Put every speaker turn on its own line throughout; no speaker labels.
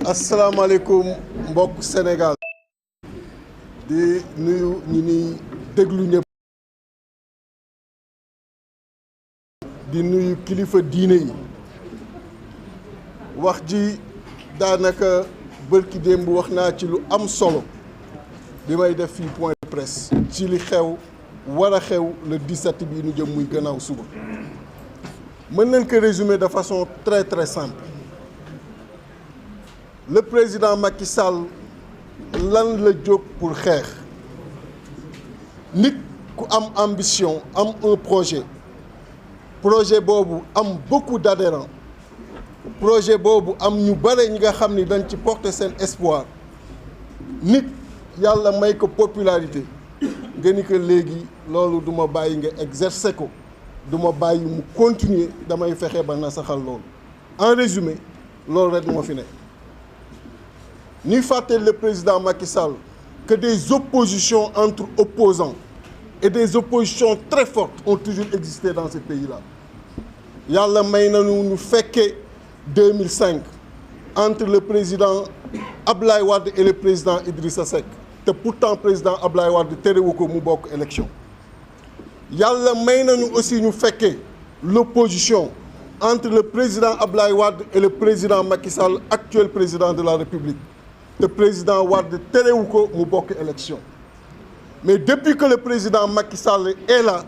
asalaamaaleykum mbokk Sénégal di nuyu ñi ni déglu ñëpp di nuyu kilifa diine yi wax ji daanaka bërki démb wax naa ci lu am solo bi may def fii point de presse ci li xew war a xew le 17 bii nu jëm muy gannaaw suba mën nañ ko résumer de façon très simple. Le président Macky Sall lan la jóg pour xeex nit ku am ambition am un projet boobu am beaucoup d'adhérents projet boobu am ñu bare ñi nga xam ni dañ ci porter seen espoir nit yàlla may ko popularité nga ni que léegi loolu du ma bàyyi nga exercer ko du ma bàyyi mu continuer damay fexe ba nasaxal loolu en résumé loolu rek moo fi nekk. Ni fàttali le président Macky Sall que des oppositions entre opposants et des oppositions très fortes ont toujours existé dans ce pays-là. Yàlla may nañu ñu fekkee 2005 entre le président Ablaye Wade et le président Idrissa Seck te pourtant président Ablaye Wade terewu ko mu bokk élection. Yàlla may nañu aussi ñu fekkee l'opposition entre le président Ablaye Wade et le président Macky Sall, actuel président de la République. Le président Wade terewu ko mu bokk élection. Mais depuis que le président Macky Sall est là,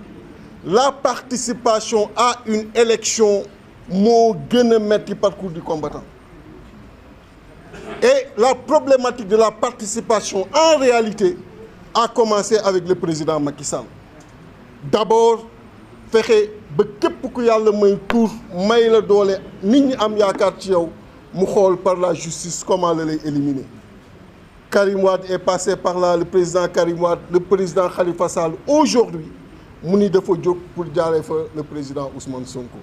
la participation à une élection moo gën a metti parcours du combattant. Et la problématique de la participation en réalité a commencé avec le président Macky Sall. D'abord fexe ba képp ku yàlla may tur may la doole nit ñi am yaakaar ci yow mu xool par la justice comment la lay éliminer. Karim Wade est passé par là, le président Karim Wade, le président Khalifa Sall. Aujourd'hui, mu ni dafa jóg pour jaaree fa le président Ousmane Sonko.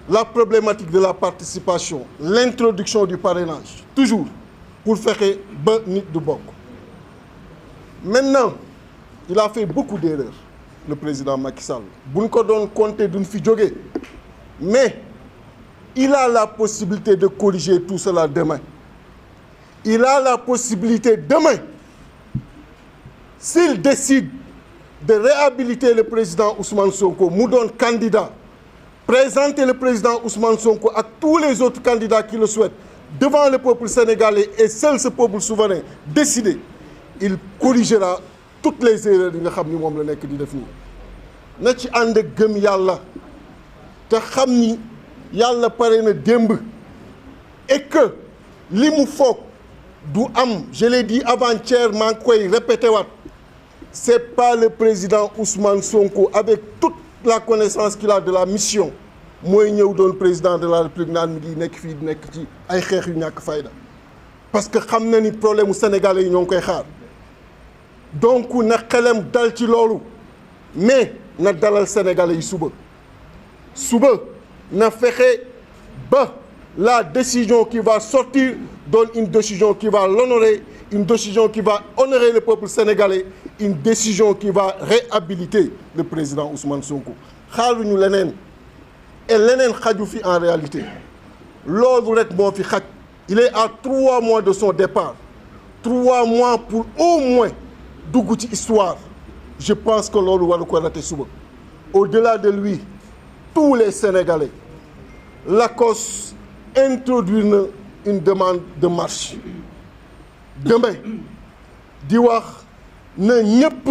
La problématique de la participation, l'introduction du parrainage, toujours pour fexe ba nit du bokk. Maintenant, il a fait beaucoup d'erreurs, le président Macky Sall. Buñ ko doon compter duñ fi jógee. Mais il a la possibilité de corriger tout cela demain. Il a la possibilité demain, s'il décide de réhabiliter le président Ousmane Sonko, mu doon candidat, présenter le président Ousmane Sonko ak tous les autres candidats qui le souhaitent devant le peuple sénégalais et seul ce peuple souverain décidé, il corrigera toutes les erreurs yi nga xam ni moom la nekk di def nii. Na ci ànd ak gëm yàlla te xam ni yàlla pare na démb et que li mu foog du am, je l'ai dit avant-hier, maa ngi koy répété waat, c'est pas le président Ousmane Sonko avec toute la connaissance qu'il a de la mission mooy ñëw doon président de la République naan mi ngi nekk fii nekk ci ay xeex yu ñàkk fayda parce que xam na ni problème mu sénégalais yi ñoo ngi koy xaar. Donc na xelam dal ci loolu mais na dalal sénégalais yi suba na fexe ba la décision qui va sortir donne une décision qui va l'honorer, une décision qui va honorer le peuple sénégalais, une décision qui va réhabiliter le président Ousmane Sonko. Xaaruñu leneen et leneen xaju fi en réalité loolu rek moo fi xaj. Il est à 3 mois de son départ, 3 mois pour au moins dugg ci histoire. Je pense que loolu waru ko rater suba. Au-delà de lui, tous les Sénégalais, l'ACOS introduire na une demande de marche demain di wax na ñëpp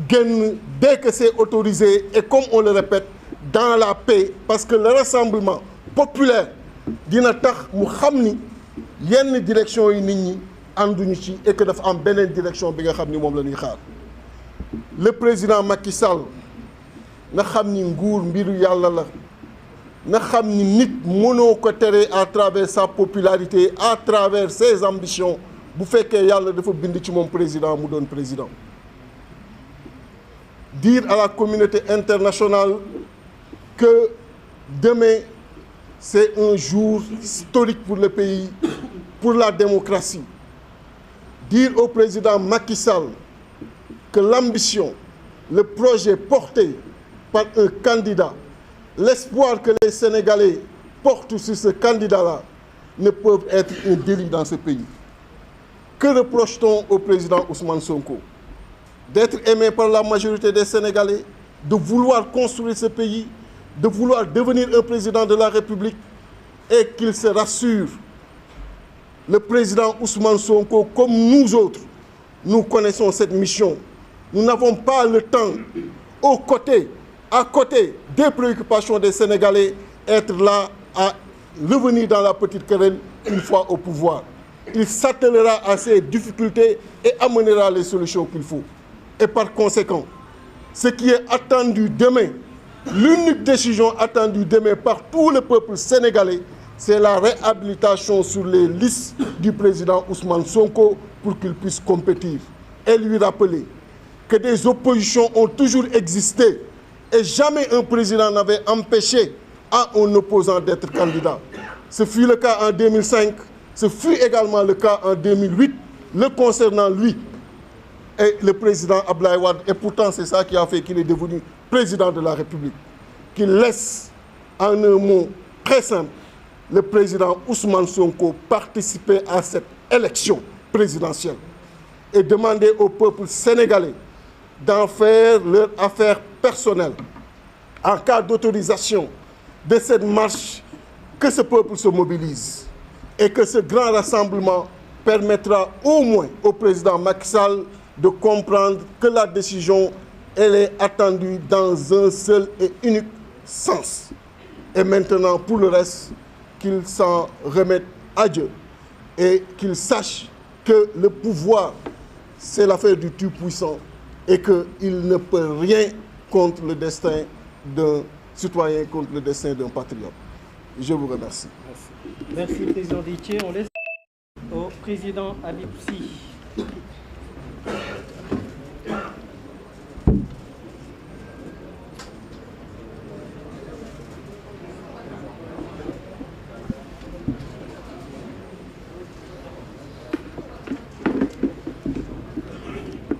génn dès que c'est autorisé et comme on le répète dans la paix parce que le rassemblement populaire dina tax mu xam ni yenn direction yi nit ñi ànduñu ci et que dafa am beneen direction bi nga xam ni moom la ñuy xaar. Le président Macky Sall na xam ni nguur mbiru yàlla la. Na xam ni nit mënoo ko tere à travers sa popularité à travers ses ambitions bu fekkee yàlla dafa bind ci moom président mu doon président. Dire à la communauté internationale que demain c'est un jour historique pour le pays, pour la démocratie. Dire au président Macky Sall que l'ambition, le projet porté par un candidat l'espoir que les Sénégalais portent sur ce candidat-là ne peuvent être un délit dans ce pays. Que reproche-t-on au président Ousmane Sonko? D'être aimé par la majorité des Sénégalais, de vouloir construire ce pays, de vouloir devenir un président de la République, et qu'il se rassure. Le président Ousmane Sonko, comme nous autres, nous connaissons cette mission. Nous n'avons pas le temps, à côté des préoccupations des Sénégalais, être là à revenir dans la petite querelle une fois au pouvoir. Il s'attellera à ces difficultés et amènera les solutions qu'il faut. Et par conséquent, ce qui est attendu demain, l'unique décision attendue demain par tout le peuple sénégalais, c'est la réhabilitation sur les listes du président Ousmane Sonko pour qu'il puisse compétir. Et lui rappeler que des oppositions ont toujours existé et jamais un président n'avait empêché à un opposant d'être candidat. Ce fut le cas en 2005, ce fut également le cas en 2008, le concernant lui et le président Abdoulaye Wade. Et pourtant, c'est ça qui a fait qu'il est devenu président de la République. Qu'il laisse, en un mot très simple, le président Ousmane Sonko participer à cette élection présidentielle et demander au peuple sénégalais d'en faire leur affaire personnelle. En cas d'autorisation de cette marche, que ce peuple se mobilise et que ce grand rassemblement permettra au moins au président Macky Sall de comprendre que la décision, elle est attendue dans un seul et unique sens. Et maintenant, pour le reste, qu'il s'en remette à Dieu et qu'il sache que le pouvoir, c'est l'affaire du Tout-Puissant et qu'il ne peut rien contre le destin d'un citoyen, contre le destin d'un patriote. Je vous remercie.
Merci, Président Déthié. On laisse au Président Habib Sy.